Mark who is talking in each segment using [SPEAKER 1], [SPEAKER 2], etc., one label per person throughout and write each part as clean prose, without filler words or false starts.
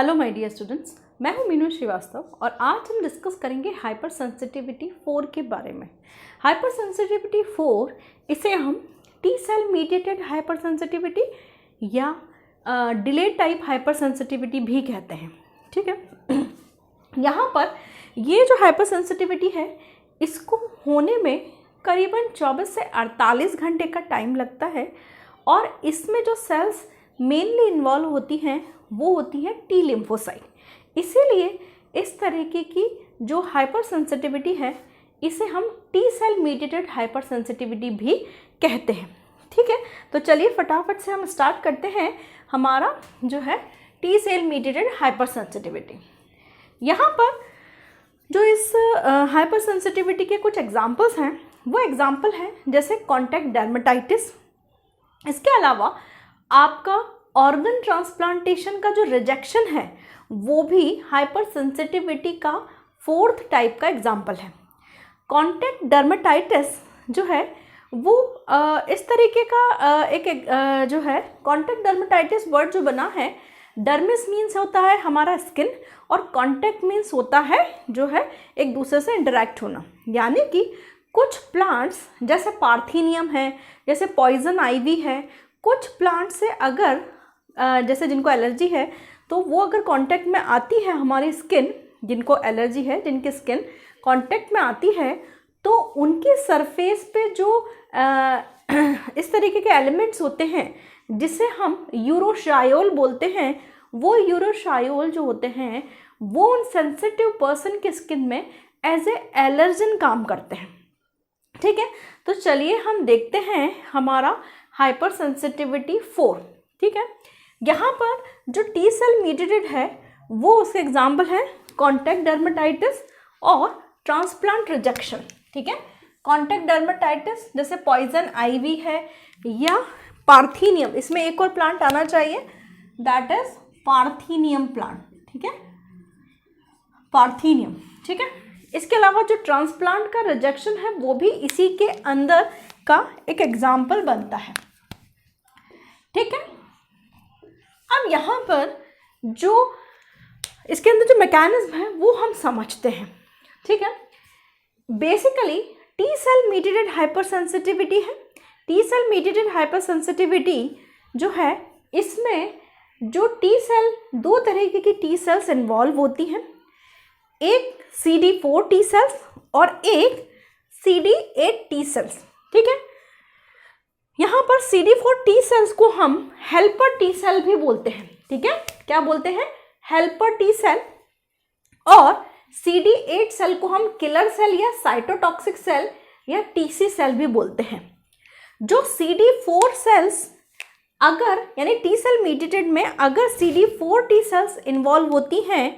[SPEAKER 1] Hello my dear students, मैं हूं मीनू श्रीवास्तव और आज हम डिस्कस करेंगे हाइपर सेंसिटिविटी 4 के बारे में। हाइपर सेंसिटिविटी 4 इसे हम T cell mediated hyper sensitivity या डिलेड टाइप हाइपर सेंसिटिविटी भी कहते हैं। ठीक है, यहाँ पर ये जो हाइपर सेंसिटिविटी है इसको होने में करीबन 24 से 48 घंटे का टाइम लगता है और इसमें जो सेल्स मेनली इन्वॉल्व होती हैं वो होती है टी लिम्फोसाइट। इसीलिए इस तरीके की जो हाइपर सेंसिटिविटी है इसे हम T cell mediated hyper sensitivity भी कहते हैं। ठीक है, तो चलिए फटाफट से हम स्टार्ट करते हैं हमारा जो है T cell mediated hyper sensitivity. यहाँ पर जो इस हाइपर सेंसिटिविटी के कुछ एग्जांपल्स हैं वो एग्जांपल हैं जैसे कॉन्टैक्ट डर्मेटाइटिस। इसके अलावा आपका ऑर्गन ट्रांसप्लांटेशन का जो रिजेक्शन है वो भी हाइपर सेंसिटिविटी का 4th टाइप का एग्जाम्पल है। कॉन्टैक्ट डर्मेटाइटिस जो है वो इस तरीके का एक जो है कॉन्टैक्ट डर्मेटाइटिस वर्ड जो बना है, डर्मिस मीन्स होता है हमारा स्किन और कॉन्टैक्ट मीन्स होता है जो है एक दूसरे से इंटरेक्ट होना। यानी कि कुछ प्लांट्स जैसे पार्थीनियम है, जैसे पॉइजन आइवी है, कुछ प्लांट से अगर जैसे जिनको एलर्जी है तो वो अगर कांटेक्ट में आती है हमारी स्किन, जिनको एलर्जी है जिनकी स्किन कांटेक्ट में आती है तो उनकी सरफेस पे जो इस तरीके के एलिमेंट्स होते हैं जिसे हम यूरोशायोल बोलते हैं, वो यूरोशायोल जो होते हैं वो उन सेंसिटिव पर्सन के स्किन में एज ए एलर्जन काम करते हैं। ठीक है, तो चलिए हम देखते हैं हमारा हाइपर सेंसिटिविटी 4। ठीक है, यहाँ पर जो टी सेल मीडिएटेड है वो उसके एग्जाम्पल है कॉन्टैक्ट डर्मेटाइटिस और ट्रांसप्लांट रिजेक्शन। ठीक है, कॉन्टैक्ट डर्मेटाइटिस जैसे पॉइजन आइवी है या पार्थीनियम, इसमें एक और प्लांट आना चाहिए दैट इज पार्थीनियम प्लांट। ठीक है, पार्थीनियम। ठीक है, इसके अलावा जो ट्रांसप्लांट का रिजेक्शन है वो भी इसी के अंदर का एक एग्जाम्पल बनता है। ठीक है, अब यहाँ पर जो इसके अंदर जो मैकेनिज्म है वो हम समझते हैं। ठीक है, basically T cell mediated hyper sensitivity है। T cell mediated hyper sensitivity जो है इसमें जो टी सेल, दो तरीके की टी सेल्स इन्वॉल्व होती हैं, एक CD4 टी सेल्स और एक CD8 टी सेल्स। ठीक है, यहाँ पर CD4 टी सेल्स को हम हेल्पर टी सेल भी बोलते हैं। ठीक है, क्या बोलते हैं? Helper T cell. और CD8 सेल को हम किलर सेल या साइटोटॉक्सिक सेल या TC सेल भी बोलते हैं। जो CD4 सेल्स अगर यानी टी सेल मीडिएटेड में अगर CD4 टी सेल्स इन्वॉल्व होती हैं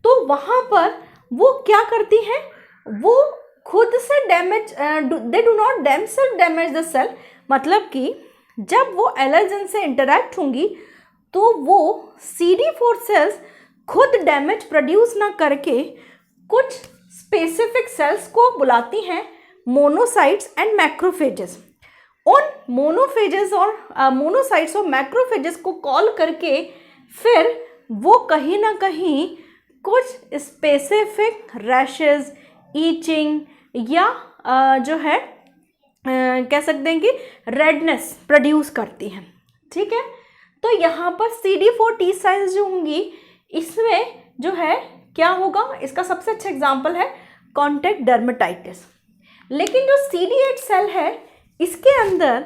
[SPEAKER 1] तो वहाँ पर वो क्या करती हैं, वो खुद से damage, they do not themself damage the cell. मतलब कि जब वो एलर्जन से इंटरैक्ट होंगी तो वो CD4 सेल्स खुद डैमेज प्रोड्यूस ना करके कुछ स्पेसिफिक सेल्स को बुलाती हैं मोनोसाइट्स एंड मैक्रोफेजेस। उन मोनोफेजेस और मोनोसाइट्स और मैक्रोफेजेस को कॉल करके फिर वो कहीं ना कहीं कुछ स्पेसिफिक रैशेस, ईचिंग या जो है कह सकते हैं कि रेडनेस प्रोड्यूस करती हैं। ठीक है, तो यहाँ पर CD4 टी सेल्स जो होंगी इसमें जो है क्या होगा, इसका सबसे अच्छा एग्जाम्पल है कॉन्टैक्ट डर्मेटाइटिस। लेकिन जो CD8 सेल है इसके अंदर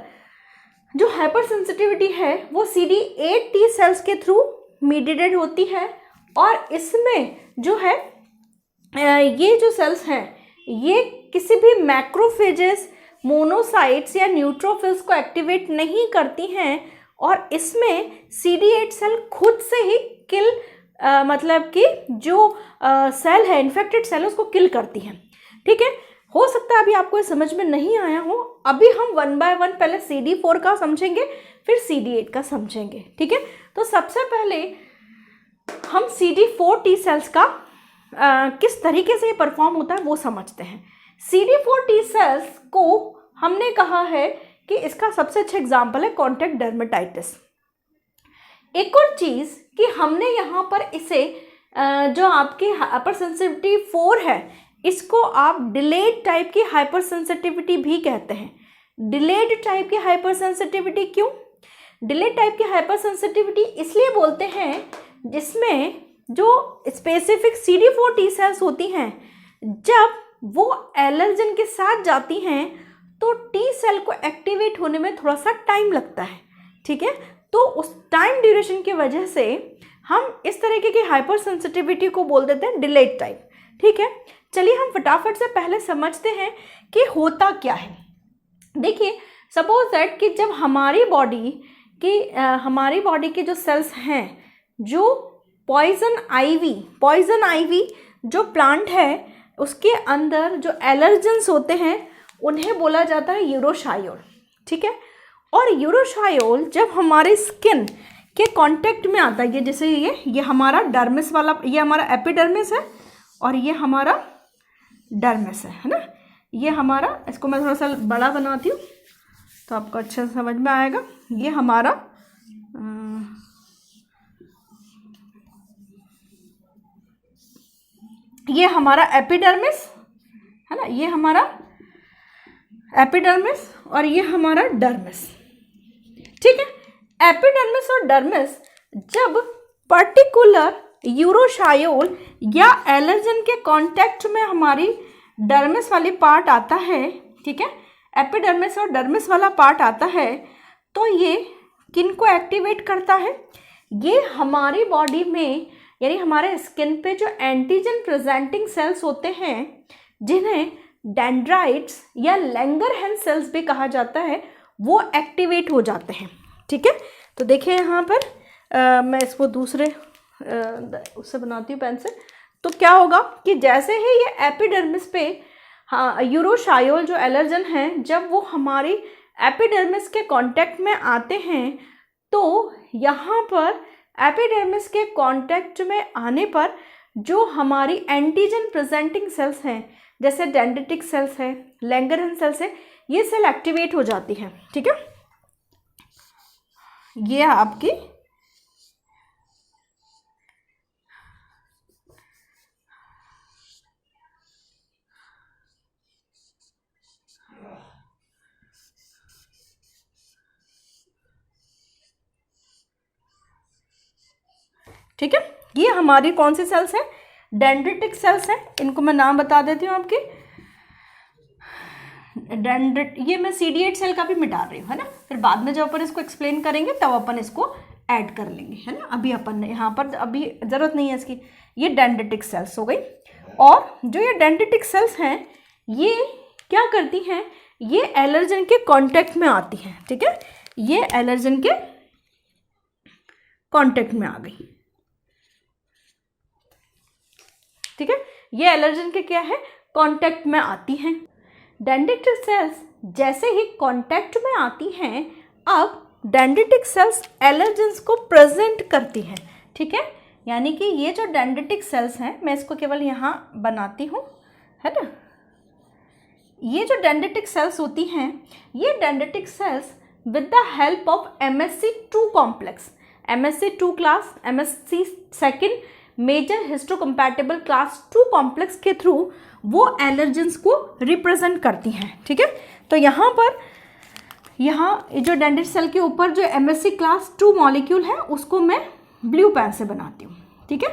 [SPEAKER 1] जो हाइपर सेंसिटिविटी है वो CD8 टी सेल्स के थ्रू मीडिएटेड होती है और इसमें जो है ये जो सेल्स हैं ये किसी भी मैक्रोफेजेस, मोनोसाइट्स या न्यूट्रोफिल्स को एक्टिवेट नहीं करती हैं और इसमें CD8 सेल खुद से ही किल मतलब कि जो सेल है, इन्फेक्टेड सेल, उसको किल करती हैं। ठीक है, हो सकता है अभी आपको ये समझ में नहीं आया हो। अभी हम 1 बाय 1 पहले CD4 का समझेंगे फिर CD8 का समझेंगे। ठीक है, तो सबसे पहले हम CD4 टी सेल्स का किस तरीके से ये परफॉर्म होता है वो समझते हैं। CD4 टी सेल्स को हमने कहा है कि इसका सबसे अच्छा एग्जाम्पल है कॉन्टैक्ट डर्मेटाइटिस। एक और चीज़ कि हमने यहाँ पर इसे जो आपकी हाइपर सेंसिटिविटी 4 है, इसको आप डिलेड टाइप की हाइपर सेंसिटिविटी भी कहते हैं। डिलेड टाइप की हाइपर सेंसिटिविटी क्यों? डिलेड टाइप की हाइपर सेंसिटिविटी इसलिए बोलते हैं जिसमें जो स्पेसिफिक CD4 टी सेल्स होती हैं, जब वो एलर्जन के साथ जाती हैं तो टी सेल को एक्टिवेट होने में थोड़ा सा टाइम लगता है, ठीक है। तो उस टाइम ड्यूरेशन की वजह से हम इस तरीके की हाइपर सेंसिटिविटी को बोल देते हैं डिलेड टाइप, ठीक है। चलिए हम फटाफट से पहले समझते हैं कि होता क्या है। देखिए, सपोज दैट कि जब हमारी बॉडी के जो सेल्स हैं, जो पॉइजन आइवी जो प्लांट है उसके अंदर जो एलर्जेंस होते हैं उन्हें बोला जाता है यूरोशायोल, ठीक है। और यूरोशायोल जब हमारे स्किन के कांटेक्ट में आता है, ये जैसे ये हमारा डर्मिस वाला, ये हमारा एपिडर्मिस है और ये हमारा डर्मिस है ना। ये हमारा, इसको मैं थोड़ा सा बड़ा बनाती हूँ तो आपको अच्छे से समझ में आएगा। ये हमारा एपिडर्मिस है ना, ये हमारा एपिडर्मिस और ये हमारा डर्मिस, ठीक है। एपिडर्मिस और डर्मिस जब पर्टिकुलर यूरोशायोल या एलर्जन के कांटेक्ट में हमारी डर्मिस वाली पार्ट आता है, ठीक है, एपिडर्मिस और डर्मिस वाला पार्ट आता है, तो ये किन को एक्टिवेट करता है? ये हमारी बॉडी में यानी हमारे स्किन पे जो एंटीजन प्रेजेंटिंग सेल्स होते हैं, जिन्हें डेंड्राइट्स या लैंगरहैंस सेल्स भी कहा जाता है, वो एक्टिवेट हो जाते हैं, ठीक है। तो देखिए यहाँ पर मैं इसको दूसरे उससे बनाती हूँ पेन से। तो क्या होगा कि जैसे ही ये एपिडर्मिस पे यूरोशायोल जो एलर्जन है, जब वो हमारी एपिडर्मिस के कांटेक्ट में आते हैं, तो यहाँ पर एपिडर्मिस के कांटेक्ट में आने पर जो हमारी एंटीजन प्रेजेंटिंग सेल्स हैं, जैसे डेंड्रिटिक सेल्स है, लैंगरहैंस सेल्स है, ये सेल एक्टिवेट हो जाती है, ठीक है। ये आपकी ठीक है, ये हमारी कौन सी सेल्स हैं? डेंड्रिटिक सेल्स हैं। इनको मैं नाम बता देती हूँ आपकी। ये मैं CD8 सेल का भी मिटा रही हूँ, है ना। फिर बाद में जब अपन इसको एक्सप्लेन करेंगे तब अपन इसको ऐड कर लेंगे, है ना। अभी अपन यहाँ पर अभी ज़रूरत नहीं है इसकी। ये डेंड्रिटिक सेल्स हो गई। और जो ये डेंड्रिटिक सेल्स हैं, ये क्या करती हैं? ये एलर्जन के कांटेक्ट में आती हैं, ठीक है। ये एलर्जन के कांटेक्ट में आ गई, ठीक है। ये एलर्जन के क्या है? कांटेक्ट में आती हैं। डेंड्रिटिक सेल्स जैसे ही कांटेक्ट में आती हैं, अब डेंड्रिटिक सेल्स एलर्जेंस को प्रेजेंट करती हैं, ठीक है। यानी कि ये जो डेंड्रिटिक सेल्स हैं, मैं इसको केवल यहाँ बनाती हूँ, है ना। ये जो डेंड्रिटिक सेल्स होती हैं, ये dendritic cells with the help of MSC2 complex, MSC2 class, MSC second major histocompatible class 2 complex के थ्रू वो एलर्जेंस को रिप्रेजेंट करती हैं, ठीक है। तो यहाँ पर जो डेंड्रिटिक सेल के ऊपर जो MSC क्लास 2 मॉलिक्यूल है, उसको मैं ब्लू पेन से बनाती हूँ, ठीक है।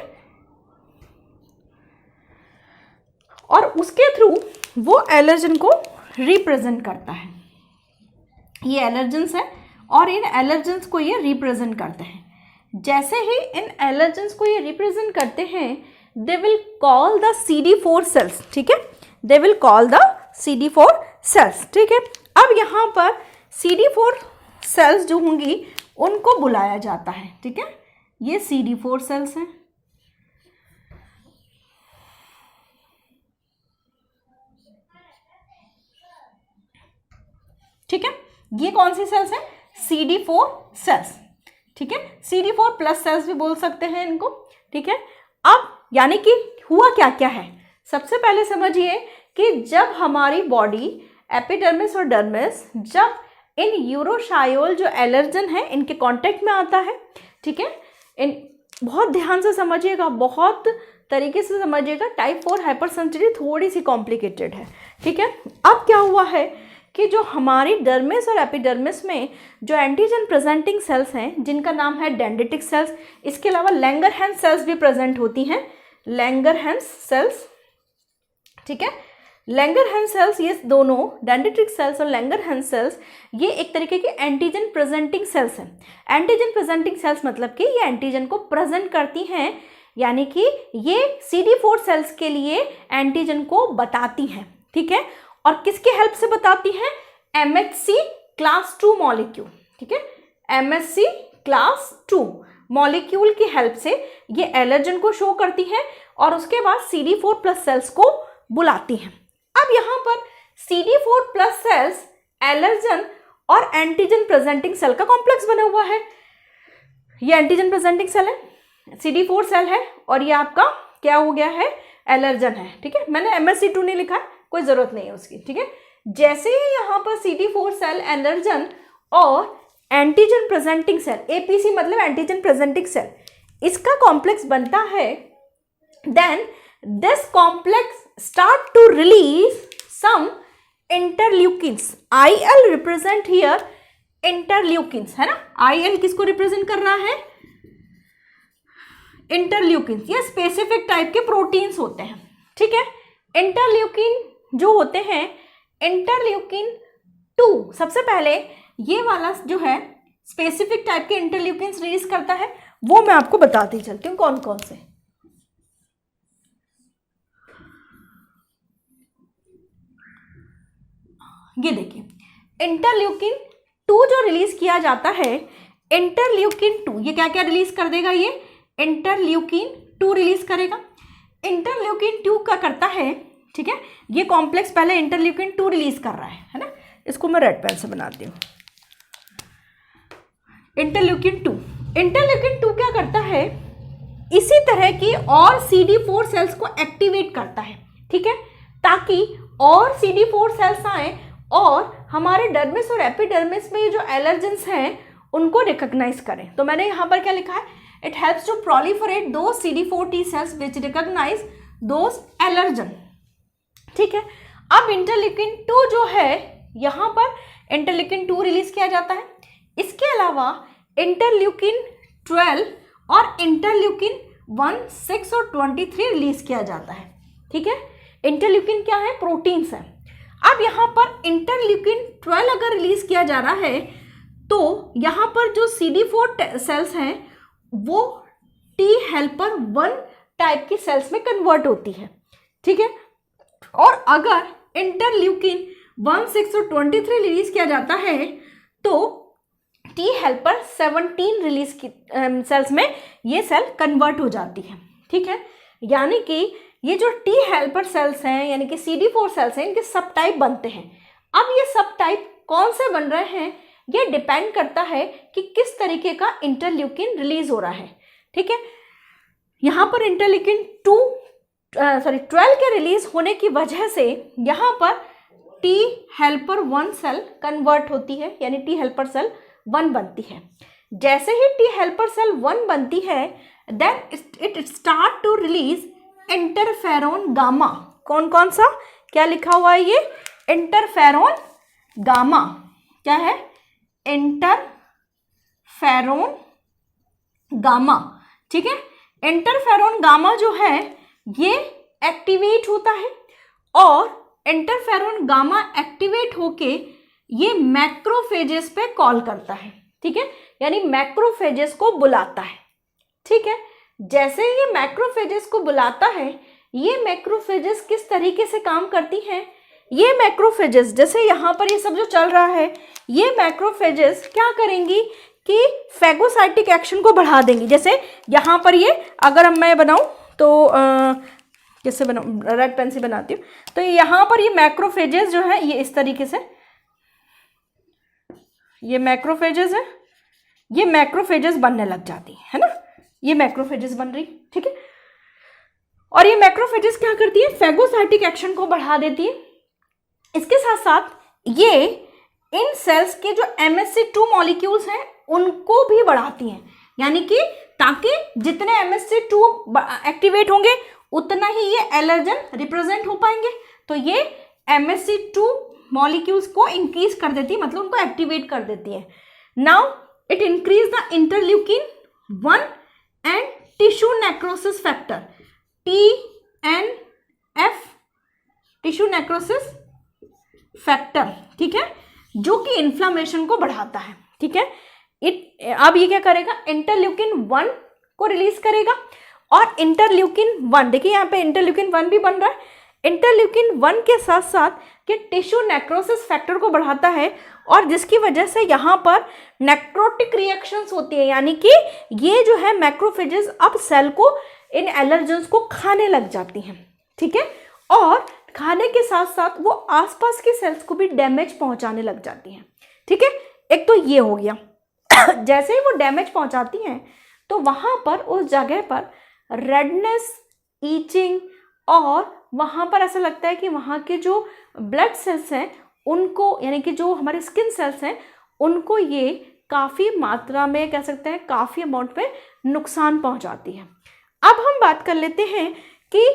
[SPEAKER 1] और उसके थ्रू वो एलर्जन को रिप्रेजेंट करता है। ये एलर्जेंस है और इन एलर्जेंस को ये रिप्रेजेंट करते हैं। जैसे ही इन एलर्जेंस को ये रिप्रेजेंट करते हैं, they will call the CD4 cells, ठीक है। They will call the CD4 cells, ठीक है। अब यहाँ पर CD4 सेल्स जो होंगी उनको बुलाया जाता है, ठीक है। ये CD4 सेल्स हैं, ठीक है। ये कौन सी सेल्स हैं? CD4 सेल्स, ठीक है। CD4 प्लस सेल्स भी बोल सकते हैं इनको, ठीक है। अब यानी कि हुआ क्या क्या है, सबसे पहले समझिए कि जब हमारी बॉडी एपिडर्मिस और डर्मिस जब इन यूरोशायोल जो एलर्जन है इनके कांटेक्ट में आता है, ठीक है, इन बहुत ध्यान से समझिएगा, बहुत तरीके से समझिएगा। टाइप 4 हाइपर सेंसिटिविटी थोड़ी सी कॉम्प्लिकेटेड है, ठीक है। अब क्या हुआ है कि जो हमारी डर्मिस और एपिडर्मिस में जो एंटीजन प्रेजेंटिंग सेल्स हैं जिनका नाम है डेंड्रिटिक सेल्स, इसके अलावा लैंगरहैंस सेल्स भी प्रेजेंट होती हैं, लैंगरहैंस सेल्स, ठीक है। लैंगरहैंस सेल्स, ये दोनों डेंड्रिटिक सेल्स और लैंगरहैंस सेल्स ये एक तरीके के एंटीजन प्रेजेंटिंग सेल्स हैं। एंटीजन प्रेजेंटिंग सेल्स मतलब कि ये एंटीजन को प्रेजेंट करती हैं, यानी कि ये CD4 सेल्स के लिए एंटीजन को बताती हैं, ठीक है। और किसके हेल्प से बताती हैं? MHC क्लास 2 मॉलिक्यूल, ठीक है, MHC क्लास 2 मॉलिक्यूल की हेल्प से ये एलर्जन को शो करती है और उसके बाद CD4+ सेल्स को बुलाती हैं। अब यहाँ पर CD4+ सेल्स एलर्जन और एंटीजन प्रेजेंटिंग सेल का कॉम्प्लेक्स बना हुआ है। ये एंटीजन प्रेजेंटिंग सेल है, CD4 सेल है, और ये आपका क्या हो गया है? एलर्जन है, ठीक है। मैंने MHC2 नहीं लिखा है, कोई जरूरत नहीं है उसकी, ठीक है। जैसे ही यहाँ पर CD4 सेल एलर्जन और एंटीजन प्रेजेंटिंग सेल, APC मतलब एंटीजन प्रेजेंटिंग सेल, इसका कॉम्प्लेक्स बनता है, then this complex start to release some interleukins. IL represent here interleukins, है ना। IL किसको रिप्रेजेंट कर रहा है? इंटरल्यूकिन। ये स्पेसिफिक टाइप के प्रोटीन्स होते हैं, ठीक है। इंटरल्यूकिन जो होते हैं, इंटरल्यूकिन 2 सबसे पहले ये वाला जो है स्पेसिफिक टाइप के इंटरल्यूकिन्स रिलीज करता है, वो मैं आपको बताती चलती हूँ कौन कौन से। ये देखिए, इंटरल्यूकिन 2 जो रिलीज किया जाता है, इंटरल्यूकिन 2 ये क्या क्या रिलीज कर देगा? ये इंटरल्यूकिन 2 रिलीज करेगा। इंटरल्यूकिन 2 क्या करता है, ठीक है, ये कॉम्प्लेक्स पहले इंटरल्यूकिन 2 रिलीज कर रहा है ना। इसको मैं रेड पेन से बनाती हूँ। इंटरल्यूकिन 2 क्या करता है? इसी तरह की और CD4 सेल्स को एक्टिवेट करता है, ठीक है, ताकि और CD4 सेल्स आए और हमारे डर्मिस और एपिडर्मिस में जो एलर्जेंस हैं उनको रिकॉग्नाइज करें। तो मैंने यहाँ पर क्या लिखा है? It helps to proliferate those CD4 T cells which recognise those allergen, ठीक है। अब इंटरल्यूकिन 2 जो है, यहाँ पर इंटरल्यूकिन 2 रिलीज किया जाता है। इसके अलावा इंटरल्यूकिन 12 और इंटरल्यूकिन 1, 6 और 23 रिलीज किया जाता है, ठीक है। इंटरल्यूकिन क्या है? प्रोटीन्स है। अब यहाँ पर इंटरल्यूकिन 12 अगर रिलीज किया जा रहा है तो यहाँ पर जो CD4 सेल्स हैं वो T हेल्पर 1 टाइप की सेल्स में कन्वर्ट होती है, ठीक है। और अगर इंटरल्यूकिन 1, 6 और 23 रिलीज किया जाता है तो T हेल्पर 17 रिलीज की सेल्स में ये सेल कन्वर्ट हो जाती है, ठीक है। यानी कि ये जो T हेल्पर सेल्स हैं, यानी कि CD4 सेल्स हैं, इनके सब टाइप बनते हैं। अब ये सब टाइप कौन से बन रहे हैं, ये डिपेंड करता है कि किस तरीके का इंटरल्यूकिन रिलीज हो रहा है, ठीक है। यहाँ पर इंटरल्यूकिन 12 के रिलीज होने की वजह से यहाँ पर T हेल्पर 1 सेल कन्वर्ट होती है, यानी T हेल्पर सेल 1 बनती है। जैसे ही T हेल्पर सेल 1 बनती है, then it start to release interferon gamma. कौन कौन सा क्या लिखा हुआ है? ये इंटरफेरोन गामा। क्या है? इंटरफेरोन गामा, ठीक है। इंटरफेरोन गामा जो है ये एक्टिवेट होता है और इंटरफेरोन गामा एक्टिवेट होके ये मैक्रोफेजेस पे कॉल करता है, ठीक है, यानी मैक्रोफेजेस को बुलाता है, ठीक है। जैसे ये मैक्रोफेजेस को बुलाता है, ये मैक्रोफेजेस किस तरीके से काम करती हैं? ये मैक्रोफेजेस, जैसे यहाँ पर ये सब जो चल रहा है, ये मैक्रोफेजेस क्या करेंगी कि फैगोसाइटिक एक्शन को बढ़ा देंगी। जैसे यहाँ पर ये अगर मैं बनाऊँ तो कैसे बनाऊँ? रेड पेन से बनाती हूँ। तो यहाँ पर ये मैक्रोफेजेस जो है ये इस तरीके से, ये मैक्रोफेजेस है, ये मैक्रोफेजेस बनने लग जाती है ना, ये मैक्रोफेजेस बन रही, ठीक है। और ये मैक्रोफेजेस क्या करती है? फैगोसाइटिक एक्शन को बढ़ा देती है। इसके साथ साथ ये इन सेल्स के जो MHC2 मॉलिक्यूल्स हैं उनको भी बढ़ाती हैं। यानी कि ताकि जितने MSC2 एक्टिवेट होंगे उतना ही ये एलर्जन रिप्रेजेंट हो पाएंगे। तो ये MSC2 मॉलिक्यूल्स को इंक्रीज कर देती है, मतलब उनको एक्टिवेट कर देती है। Now it increase the interleukin 1 and tissue necrosis factor TNF, tissue necrosis factor, ठीक है, जो कि इन्फ्लामेशन को बढ़ाता है, ठीक है। अब ये क्या करेगा, इंटरल्यूकिन 1 को रिलीज करेगा और इंटरल्यूकिन 1, देखिए यहाँ पे इंटरल्यूकिन 1 भी बन रहा है। इंटरल्यूकिन 1 के साथ साथ ये टिश्यू नेक्रोसिस फैक्टर को बढ़ाता है और जिसकी वजह से यहाँ पर नेक्रोटिक रिएक्शंस होती है, यानी कि ये जो है मैक्रोफेजेस अब सेल को, इन एलर्जेंस को खाने लग जाती हैं, ठीक है, और खाने के साथ साथ वो आसपास के सेल्स को भी डैमेज पहुंचाने लग जाती हैं, ठीक है। एक तो ये हो गया जैसे ही वो डैमेज पहुंचाती हैं तो वहां पर उस जगह पर रेडनेस, ईचिंग और वहां पर ऐसा लगता है कि वहां के जो ब्लड सेल्स हैं उनको, यानी कि जो हमारे स्किन सेल्स हैं उनको ये काफ़ी मात्रा में, कह सकते हैं काफ़ी अमाउंट में नुकसान पहुंचाती है। अब हम बात कर लेते हैं कि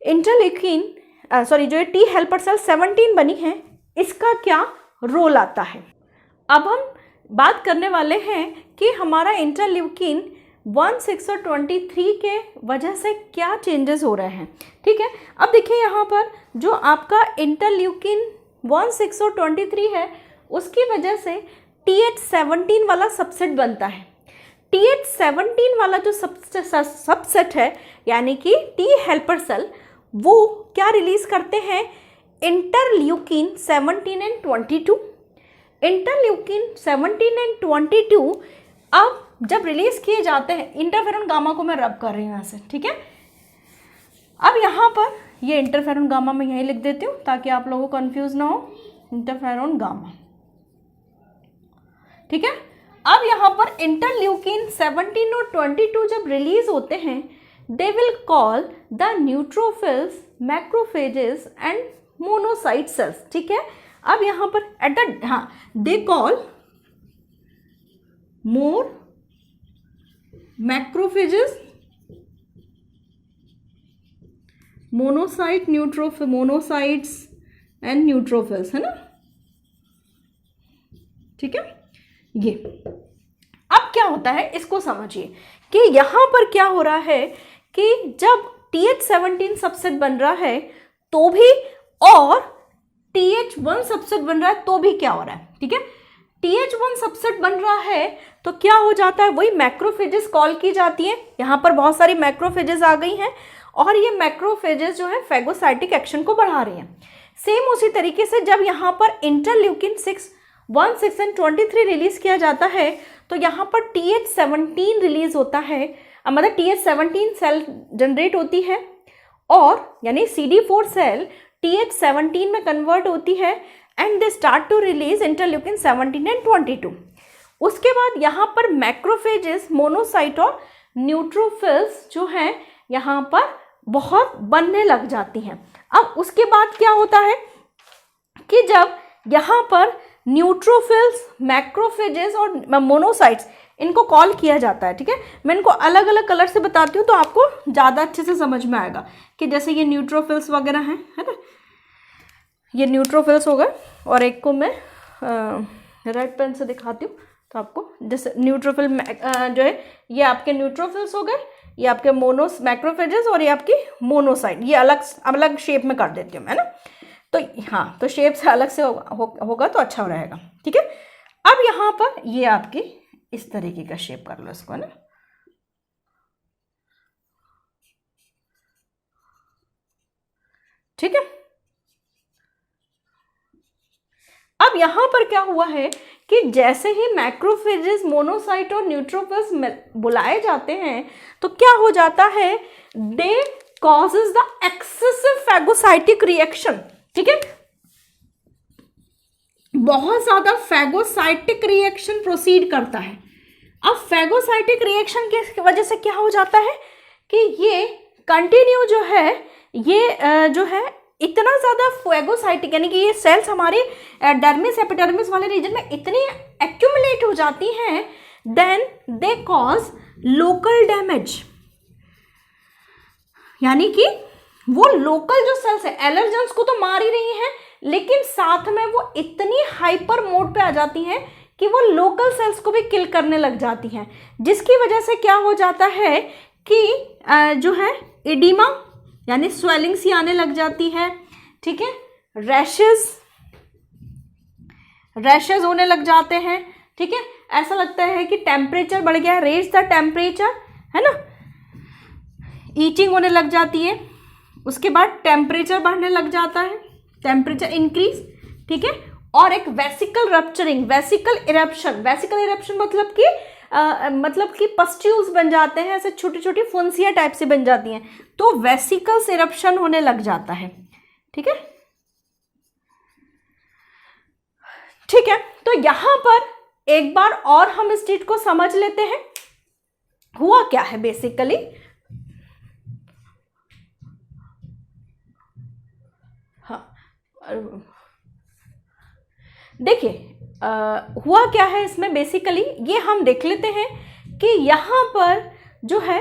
[SPEAKER 1] इंटरल्यूकिन जो ये टी हेल्पर सेल 17 बनी है, इसका क्या रोल आता है। अब हम बात करने वाले हैं कि हमारा इंटरल्यूकिन 1, 6 और 23 के वजह से क्या चेंजेस हो रहे हैं, ठीक है। अब देखिए यहाँ पर जो आपका इंटरल्यूकिन 1, 6 और 23 है, उसकी वजह से TH17 वाला सबसेट बनता है। TH17 वाला जो सबसेट है, यानी कि टी हेल्पर सेल, वो क्या रिलीज करते हैं, इंटरल्यूकिन 17 एंड 22। इंटरल्यूकिन 17 एंड 22 अब जब रिलीज किए जाते हैं, इंटरफेरॉन गामा को मैं रब कर रही हूँ यहाँ से, ठीक है। अब यहाँ पर ये इंटरफेरॉन गामा मैं यहीं लिख देती हूँ ताकि आप लोगों को कंफ्यूज ना हो, इंटरफेरॉन गामा, ठीक है। अब यहाँ पर इंटरल्यूकिन 17 और 22 जब रिलीज होते हैं, they will call the neutrophils, macrophages and monocyte cells, ठीक है। अब यहाँ पर they call more macrophages, monocytes and neutrophils, है ना, ठीक है। ये अब क्या होता है इसको समझिए कि यहाँ पर क्या हो रहा है कि जब TH17 सबसेट बन रहा है तो भी और TH1 सबसेट बन रहा है तो भी क्या हो रहा है, ठीक है। TH1 सबसेट बन रहा है तो क्या हो जाता है, वही मैक्रोफेजेस कॉल की जाती है। यहाँ पर बहुत सारी मैक्रोफेजेस आ गई हैं और ये मैक्रोफेजेस जो है फेगोसाइटिक एक्शन को बढ़ा रही हैं। सेम उसी तरीके से जब यहाँ पर इंटरल्यूकिन 1, 6 एंड 23 रिलीज किया जाता है तो यहाँ पर TH17 रिलीज होता है, मतलब TH17 सेल जनरेट होती है और यानी CD4 सेल TH17 में कन्वर्ट होती है and they start to release interleukin 17 and 22। उसके बाद यहाँ पर मैक्रोफेजेस, मोनोसाइट और न्यूट्रोफिल्स जो हैं यहाँ पर बहुत बनने लग जाती हैं। अब उसके बाद क्या होता है कि जब यहाँ पर न्यूट्रोफिल्स, मैक्रोफेजेस और मोनोसाइट्स, इनको कॉल किया जाता है, ठीक है। मैं इनको अलग अलग कलर से बताती हूँ तो आपको ज़्यादा अच्छे से समझ में आएगा कि जैसे ये न्यूट्रोफिल्स वगैरह हैं, है ना, ये न्यूट्रोफिल्स हो गए। और एक को मैं रेड पेन से दिखाती हूँ तो आपको, जैसे न्यूट्रोफिल जो है ये आपके न्यूट्रोफिल्स हो गए, ये आपके मैक्रोफेजेस और ये आपकी मोनोसाइट, ये अलग अलग शेप में कर देती हूँ मैं ना। तो हाँ, तो शेप से अलग से होगा तो अच्छा रहेगा, ठीक है। अब यहाँ पर ये आपकी इस तरीके का शेप कर लो इसको, है ना, ठीक है। अब यहाँ पर क्या हुआ है कि जैसे ही मैक्रोफेजेस, मोनोसाइट और न्यूट्रोफिल्स बुलाए जाते हैं तो क्या हो जाता है, they causes the excessive phagocytic reaction, ठीक है। बहुत ज्यादा फैगोसाइटिक रिएक्शन प्रोसीड करता है। अब फैगोसाइटिक रिएक्शन की वजह से क्या हो जाता है कि ये कंटिन्यू जो है, ये जो है इतना ज़्यादा फैगोसाइटिक, यानी कि ये सेल्स हमारे डर्मिस एपिडर्मिस वाले रीजन में इतनी एक्यूमुलेट हो जाती हैं then they cause local damage, यानी कि वो लोकल जो सेल्स है एलर्जेंस को तो मार ही रही हैं, लेकिन साथ में वो इतनी हाइपर मोड पे आ जाती हैं कि वो लोकल सेल्स को भी किल करने लग जाती हैं, जिसकी वजह से क्या हो जाता है कि जो है एडिमा यानी स्वेलिंग सी आने लग जाती है, ठीक है, रैशेज होने लग जाते हैं, ठीक है, ऐसा लगता है कि टेम्परेचर बढ़ गया, रेज द टेम्परेचर, है ना, ईचिंग होने लग जाती है, उसके बाद टेम्परेचर बढ़ने लग जाता है, टेम्परेचर इंक्रीज, ठीक है, और एक वेसिकल रप्चरिंग, वेसिकल इरप्शन मतलब कि पस्ट्यूल्स बन जाते हैं, ऐसे छोटी छोटी फुंसिया टाइप से बन जाती हैं, तो वेसिकल्स इरप्शन होने लग जाता है, ठीक है, ठीक है। तो यहां पर एक बार और हम इस चीज को समझ लेते हैं, हुआ क्या है बेसिकली। देखिए हुआ क्या है इसमें बेसिकली, ये हम देख लेते हैं कि यहाँ पर जो है,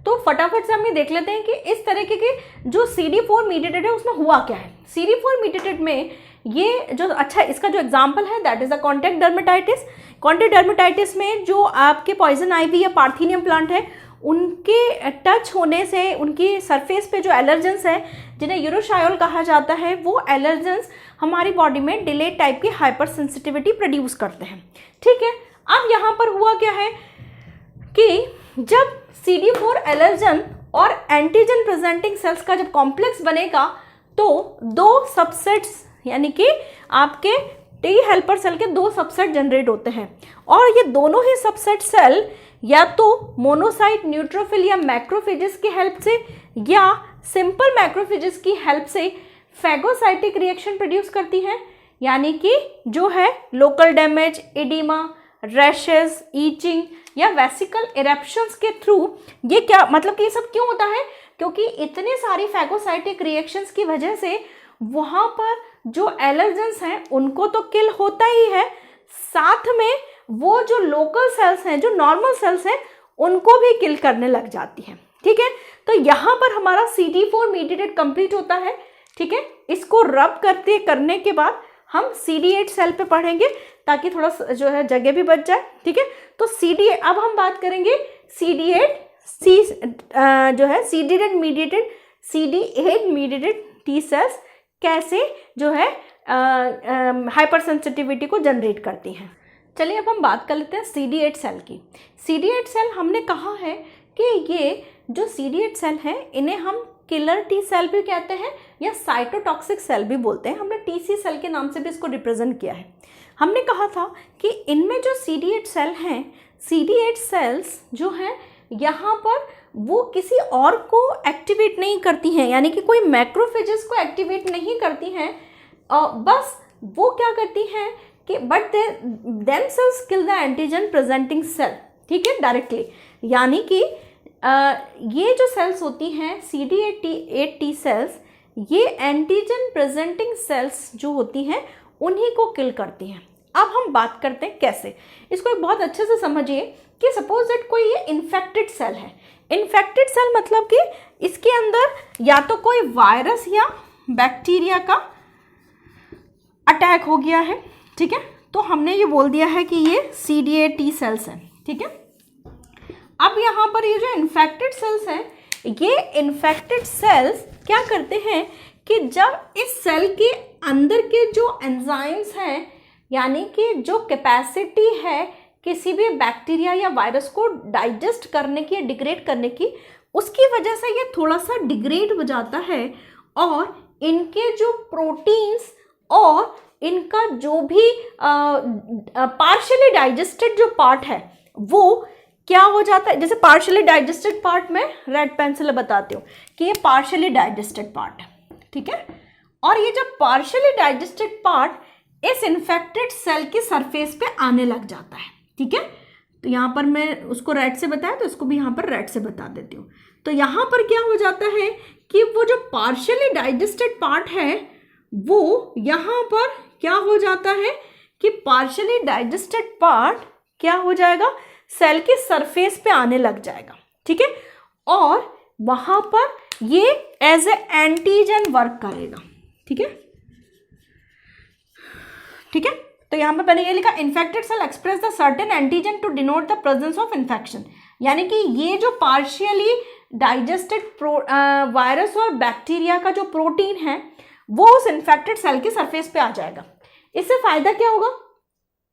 [SPEAKER 1] तो फटाफट से हम ये देख लेते हैं कि इस तरीके के जो CD4 मीडिएटेड है उसमें हुआ क्या है। CD4 मीडिएटेड में ये जो अच्छा इसका जो एग्जांपल है that is a contact dermatitis. Contact dermatitis में जो आपके पॉइजन आइवी या पार्थेनियम प्लांट है उनके टच होने से उनकी सरफेस पे जो एलर्जेंस है जिन्हें यूरोशायोल कहा जाता है, वो एलर्जेंस हमारी बॉडी में डिलेड टाइप की हाइपर सेंसिटिविटी प्रोड्यूस करते हैं, ठीक है। अब यहाँ पर हुआ क्या है कि जब CD4 एलर्जन और एंटीजन प्रेजेंटिंग सेल्स का जब कॉम्प्लेक्स बनेगा तो दो सबसेट्स यानी कि आपके टी हेल्पर सेल के दो सबसेट जनरेट होते हैं, और ये दोनों ही सबसेट सेल या तो मोनोसाइट न्यूट्रोफिल या मैक्रोफेजेस की हेल्प से या सिंपल मैक्रोफेजेस की हेल्प से फैगोसाइटिक रिएक्शन प्रोड्यूस करती हैं, यानी कि जो है local damage, oedema, rashes, itching या वेसिकल इरेप्शंस के थ्रू। ये क्या मतलब कि ये सब क्यों होता है, क्योंकि इतनी सारी फैगोसाइटिक रिएक्शंस की वजह से वहाँ पर जो एलर्जेंस हैं उनको तो किल होता ही है, साथ में वो जो लोकल सेल्स हैं, जो नॉर्मल सेल्स हैं, उनको भी किल करने लग जाती है, ठीक है। तो यहाँ पर हमारा CD4 मीडिएटेड कंप्लीट होता है, ठीक है। इसको रब करने के बाद हम CD8 सेल पे पढ़ेंगे ताकि थोड़ा जो है जगह भी बच जाए, ठीक है। तो CD8 अब हम बात करेंगे जो है CD8 मीडिएटेड टी सेल्स कैसे जो है हाइपर सेंसिटिविटी को जनरेट करती हैं। चलिए अब हम बात कर लेते हैं CD8 सेल की। CD8 सेल हमने कहा है कि ये जो CD8 सेल हैं इन्हें हम किलर टी सेल भी कहते हैं या साइटोटॉक्सिक सेल भी बोलते हैं। हमने TC सेल के नाम से भी इसको रिप्रेजेंट किया है। हमने कहा था कि इनमें जो CD8 सेल हैं, CD8 सेल्स जो हैं यहाँ पर वो किसी और को एक्टिवेट नहीं करती हैं, यानी कि कोई मैक्रोफेजेस को एक्टिवेट नहीं करती हैं, बस वो क्या करती हैं कि but they themselves kill the antigen presenting cell, ठीक है, डायरेक्टली। यानी कि ये जो सेल्स होती हैं CD8 टी सेल्स, ये एंटीजन प्रेजेंटिंग सेल्स जो होती हैं उन्हीं को किल करती हैं। अब हम बात करते हैं कैसे। इसको बहुत अच्छे से समझिए कि सपोज दैट कोई ये इन्फेक्टेड सेल है। इन्फेक्टेड सेल मतलब कि इसके अंदर या तो कोई वायरस या बैक्टीरिया का अटैक हो गया है, ठीक है। तो हमने ये बोल दिया है कि ये CD8 टी सेल्स हैं, ठीक है। अब यहाँ पर ये जो इन्फेक्टेड सेल्स हैं, ये इन्फेक्टेड सेल्स क्या करते हैं कि जब इस सेल के अंदर के जो एंजाइम्स हैं, यानी कि जो कैपेसिटी है किसी भी बैक्टीरिया या वायरस को डाइजेस्ट करने की या डिग्रेड करने की, उसकी वजह से ये थोड़ा सा डिग्रेड हो जाता है और इनके जो प्रोटीन्स और इनका जो भी पार्शियली डाइजेस्टेड जो पार्ट है वो क्या हो जाता है। जैसे पार्शियली डाइजेस्टेड पार्ट में रेड पेन से बताती हूँ कि ये पार्शियली डाइजेस्टेड पार्ट है, ठीक है। और ये जब पार्शियली डाइजेस्टेड पार्ट इस इन्फेक्टेड सेल की सरफेस पे आने लग जाता है, ठीक है। तो यहाँ पर मैं उसको रेड से बताया तो इसको भी यहाँ पर रेड से बता देती हूँ। तो यहाँ पर क्या हो जाता है कि वो जो पार्शियली डाइजेस्टेड पार्ट है वो यहाँ पर क्या हो जाता है कि पार्शियली डाइजेस्टेड पार्ट क्या हो जाएगा, सेल की सरफेस पे आने लग जाएगा, ठीक है, और वहां पर ये एज ए एंटीजन वर्क करेगा, ठीक है, ठीक है। तो यहां पर मैंने ये लिखा, infected cell express the certain antigen to denote the presence of infection, यानी कि ये जो पार्शियली डाइजेस्टेड वायरस और बैक्टीरिया का जो प्रोटीन है वो उस इन्फेक्टेड सेल की सरफेस पे आ जाएगा। इससे फायदा क्या होगा,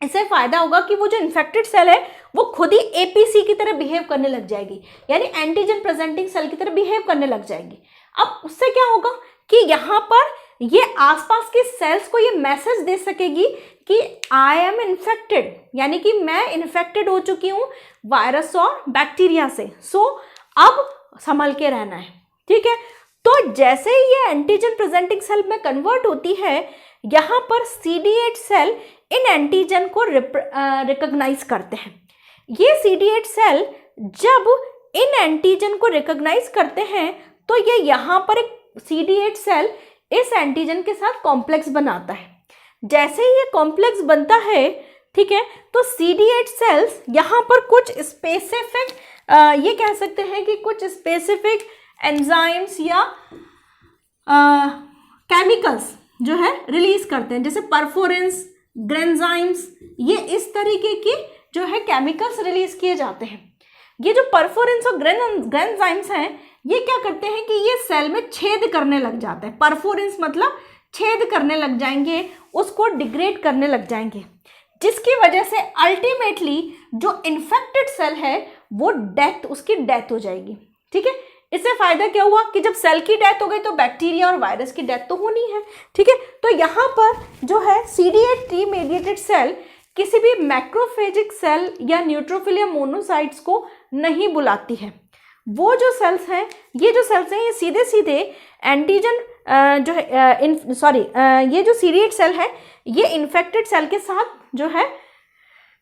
[SPEAKER 1] इससे फायदा होगा कि वो जो इन्फेक्टेड सेल है वो खुद ही एपीसी की तरह बिहेव करने लग जाएगी, यानी एंटीजन प्रेजेंटिंग सेल की तरह बिहेव करने लग जाएगी। अब उससे क्या होगा कि यहाँ पर ये आसपास के सेल्स को ये मैसेज दे सकेगी कि आई एम इन्फेक्टेड, यानी कि मैं इन्फेक्टेड हो चुकी हूँ वायरस और बैक्टीरिया से, सो अब संभल के रहना है, ठीक है। तो जैसे ही ये एंटीजन प्रेजेंटिंग सेल में कन्वर्ट होती है, यहाँ पर CD8 सेल इन एंटीजन को रिकॉग्नाइज करते हैं। ये CD8 सेल जब इन एंटीजन को रिकॉग्नाइज करते हैं तो ये यहाँ पर एक CD8 सेल इस एंटीजन के साथ कॉम्प्लेक्स बनाता है। जैसे ही ये कॉम्प्लेक्स बनता है, ठीक है, तो CD8 सेल्स यहाँ पर कुछ स्पेसिफिक ये कह सकते हैं कि कुछ स्पेसिफिक एंजाइम्स या केमिकल्स जो है रिलीज करते हैं, जैसे परफोरेंस, ग्रेंजाइम्स, ये इस तरीके की जो है केमिकल्स रिलीज किए जाते हैं। ये जो परफोरेंस और ग्रेंजाइम्स हैं ये क्या करते हैं कि ये सेल में छेद करने लग जाते हैं। परफोरेंस मतलब छेद करने लग जाएंगे, उसको डिग्रेड करने लग जाएंगे, जिसकी वजह से अल्टीमेटली जो इन्फेक्टेड सेल है वो उसकी डेथ हो जाएगी, ठीक है। इससे फायदा क्या हुआ कि जब सेल की डेथ हो गई तो बैक्टीरिया और वायरस की डेथ तो होनी है, ठीक है। तो यहाँ पर जो है CD8 मेडिएटेड सेल किसी भी मैक्रोफेजिक सेल या न्यूट्रोफिल या मोनोसाइट्स को नहीं बुलाती है। वो जो सेल्स हैं, ये जो सेल्स हैं ये सीधे सीधे एंटीजन जो है ये जो CD8 सेल है ये इन्फेक्टेड सेल के साथ जो है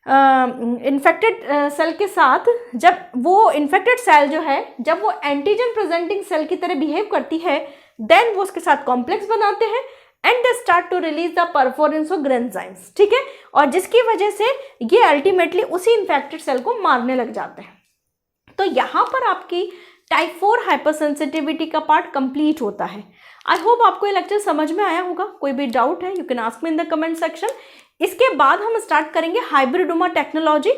[SPEAKER 1] इन्फेक्टेड सेल के साथ जब वो इन्फेक्टेड सेल जो है जब वो एंटीजन प्रेजेंटिंग सेल की तरह बिहेव करती है, देन वो उसके साथ कॉम्प्लेक्स बनाते हैं and they start to release the perforins और ग्रेंजाइम्स, ठीक है, और जिसकी वजह से ये अल्टीमेटली उसी इन्फेक्टेड सेल को मारने लग जाते हैं। तो यहाँ पर आपकी टाइप 4 हाइपरसेंसिटिविटी का पार्ट कंप्लीट होता है। आई होप आपको ये लेक्चर समझ में आया होगा। कोई भी डाउट है you can ask me in the comment section. इसके बाद हम स्टार्ट करेंगे हाइब्रिडोमा टेक्नोलॉजी,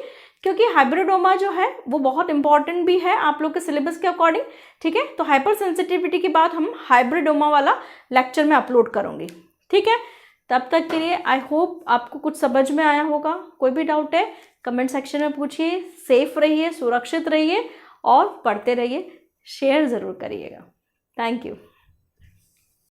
[SPEAKER 1] क्योंकि हाइब्रिडोमा जो है वो बहुत इंपॉर्टेंट भी है आप लोग के सिलेबस के अकॉर्डिंग, ठीक है। तो हाइपर सेंसिटिविटी के बाद हम हाइब्रिडोमा वाला लेक्चर में अपलोड करूँगी, ठीक है। तब तक के लिए आई होप आपको कुछ समझ में आया होगा। कोई भी डाउट है कमेंट सेक्शन में पूछिए। सेफ रहिए, सुरक्षित रहिए और पढ़ते रहिए, शेयर ज़रूर करिएगा। Thank you.